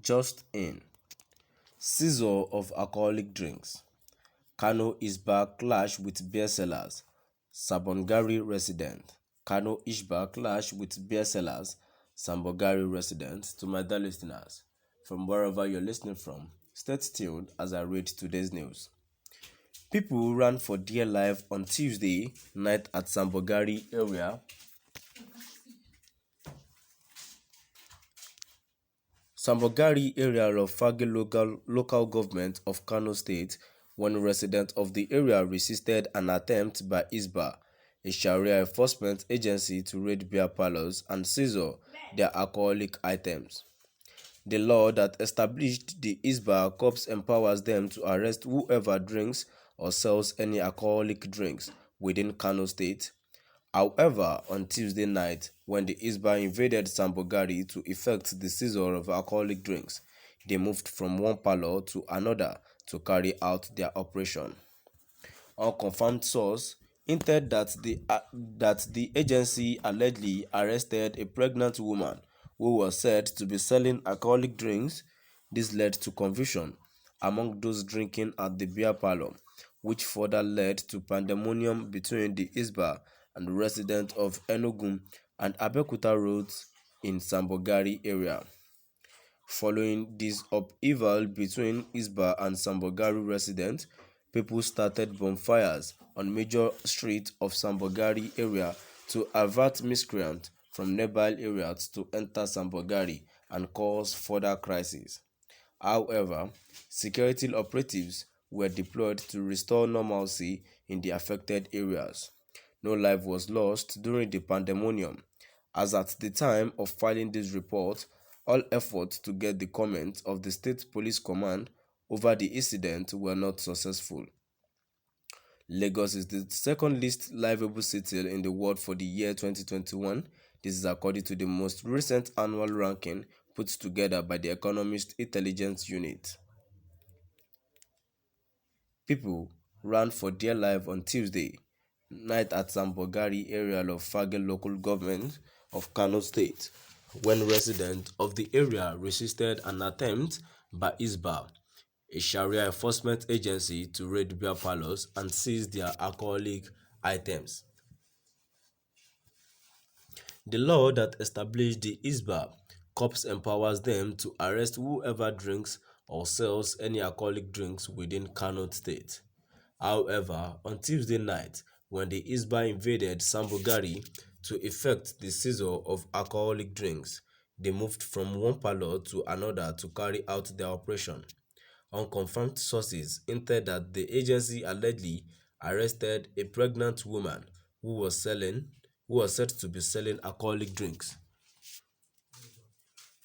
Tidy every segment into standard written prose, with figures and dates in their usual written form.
Just in. Seizure of alcoholic drinks. Kano is back clash with beer sellers. Sabongari resident. Kano is back clash with beer sellers. Sambogari resident. To my dear listeners, from wherever you're listening from, stay tuned as I read today's news. People ran for dear life on Tuesday night at Sambogari area. Sambogari area of Fagge local government of Kano State when residents of the area resisted an attempt by Igbos, a Sharia enforcement agency, to raid beer parlors and seizure their alcoholic items. The law that established the Igbos Corps empowers them to arrest whoever drinks or sells any alcoholic drinks within Kano State. However, on Tuesday night, when the Igbos invaded Sambogari to effect the seizure of alcoholic drinks, they moved from one parlor to another to carry out their operation. Unconfirmed source hinted that the agency allegedly arrested a pregnant woman who was said to be selling alcoholic drinks. This led to confusion among those drinking at the beer parlor, which further led to pandemonium between the Igbos and the residents of Enugu and Abeokuta roads in Sambogari area. Following this upheaval between Igbos and Sambogari residents, people started bonfires on major streets of Sambogari area to avert miscreants from nearby areas to enter Sambogari and cause further crisis. However, security operatives were deployed to restore normalcy in the affected areas. No life was lost during the pandemonium, as at the time of filing this report, all efforts to get the comment of the State Police Command over the incident were not successful. Lagos is the second least livable city in the world for the year 2021. This is according to the most recent annual ranking put together by the Economist Intelligence Unit. People ran for dear life on Tuesday night at Sambogari area of Fagge local government of Kano State when residents of the area resisted an attempt by Igbos, a Sharia enforcement agency, to raid beer parlors and seize their alcoholic items. The law that established the Igbos Corps empowers them to arrest whoever drinks or sells any alcoholic drinks within Kano State. However, on Tuesday night, when the Igbos invaded Sambogari to effect the seizure of alcoholic drinks, they moved from one parlor to another to carry out their operation. Unconfirmed sources hinted that the agency allegedly arrested a pregnant woman who was said to be selling alcoholic drinks.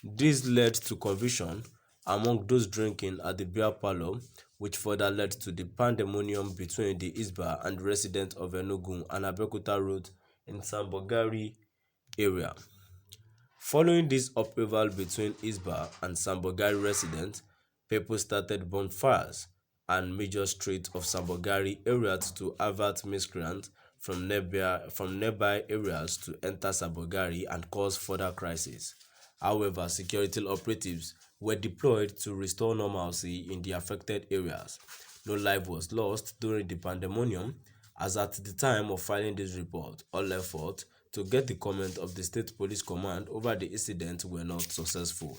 This led to confusion among those drinking at the beer parlor, which further led to the pandemonium between the Igbos and residents of Enugu and Abeokuta roads in Sambogari area. Following this upheaval between Igbos and Sambogari residents, people started bonfires and major streets of Sambogari areas to avert miscreants from nearby areas to enter Sambogari and cause further crisis. However, security operatives were deployed to restore normalcy in the affected areas. No life was lost during the pandemonium, as at the time of filing this report, all efforts to get the comment of the State Police Command over the incident were not successful.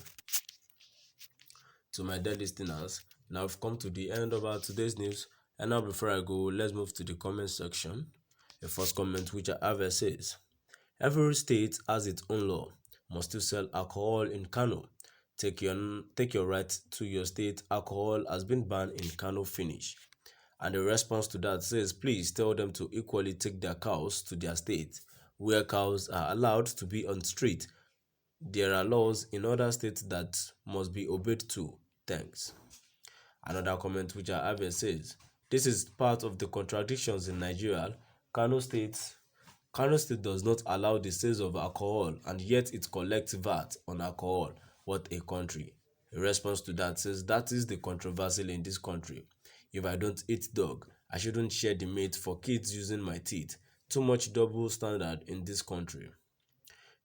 To my dear listeners, now we've come to the end of our today's news, and now before I go, let's move to the comment section. The first comment which I have says, every state has its own law. Must still sell alcohol in Kano. Take your right to your state. Alcohol has been banned in Kano. Finish. And the response to that says, please tell them to equally take their cows to their state, where cows are allowed to be on street. There are laws in other states that must be obeyed too. Thanks. Another comment which I have says, this is part of the contradictions in Nigeria. Kano State does not allow the sales of alcohol, and yet it collects VAT on alcohol. What a country. A response to that says, that is the controversy in this country. If I don't eat dog, I shouldn't share the meat for kids using my teeth. Too much double standard in this country.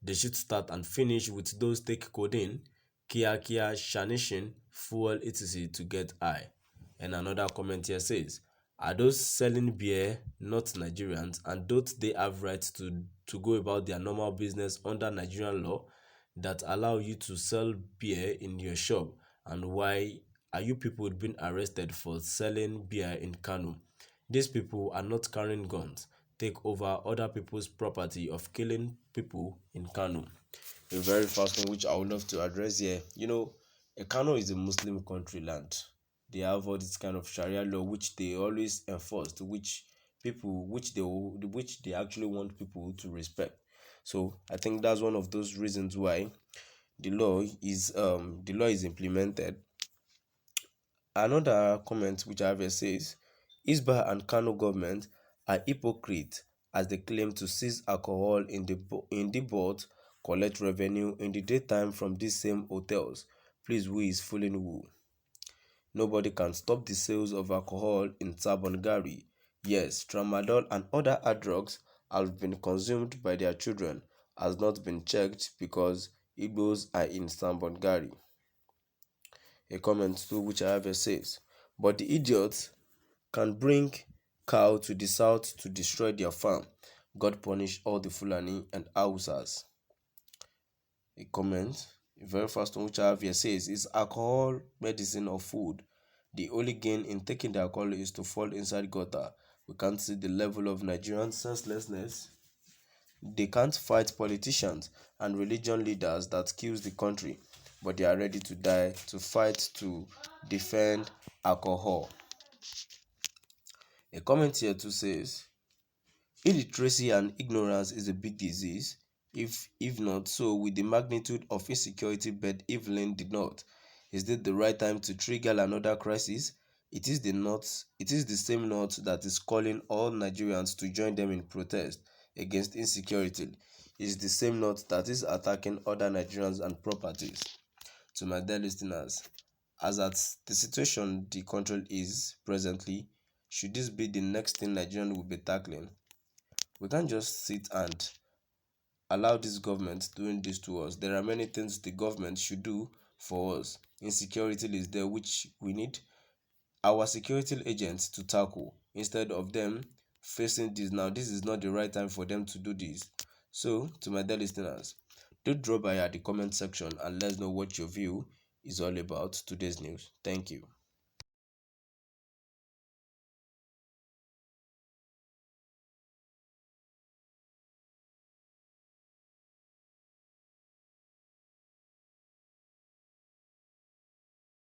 They should start and finish with those take codeine. Kia Kia Shanishin, fuel etc. to get high. And another comment here says, are those selling beer not Nigerians, and don't they have rights to go about their normal business under Nigerian law that allow you to sell beer in your shop? And why are you people being arrested for selling beer in Kano? These people are not carrying guns, take over other people's property of killing people in Kano. A very fast one which I would love to address here. Kano is a Muslim country land. They have all this kind of Sharia law which they always enforced, which they actually want people to respect. So I think that's one of those reasons why the law is implemented. Another comment which I have here says, Isba and Kano government are hypocrites as they claim to seize alcohol in the boat, collect revenue in the daytime from these same hotels. Please, who is fooling who? Nobody can stop the sales of alcohol in Sabongari. Yes, tramadol and other hard drugs have been consumed by their children, has not been checked because Igbos are in Sabongari. A comment too which I have says, but the idiots can bring cow to the south to destroy their farm. God punish all the Fulani and Hausas. A comment, a very first one which I have here says, is alcohol medicine or food? The only gain in taking the alcohol is to fall inside gutter. We can't see the level of Nigerian senselessness. They can't fight politicians and religion leaders that kills the country, but they are ready to die to fight to defend alcohol. A comment here too says, illiteracy and ignorance is a big disease. If not so, with the magnitude of insecurity bedeviling the North, is it the right time to trigger another crisis? It is the same North that is calling all Nigerians to join them in protest against insecurity. It is the same North that is attacking other Nigerians and properties. To my dear listeners, as at the situation the country is presently, should this be the next thing Nigerian will be tackling? We can't just sit and allow this government doing this to us. There are many things the government should do for us. Insecurity is there, which we need our security agents to tackle instead of them facing this. Now, this is not the right time for them to do this. So, to my dear listeners, do drop by at the comment section and let us know what your view is all about today's news. Thank you.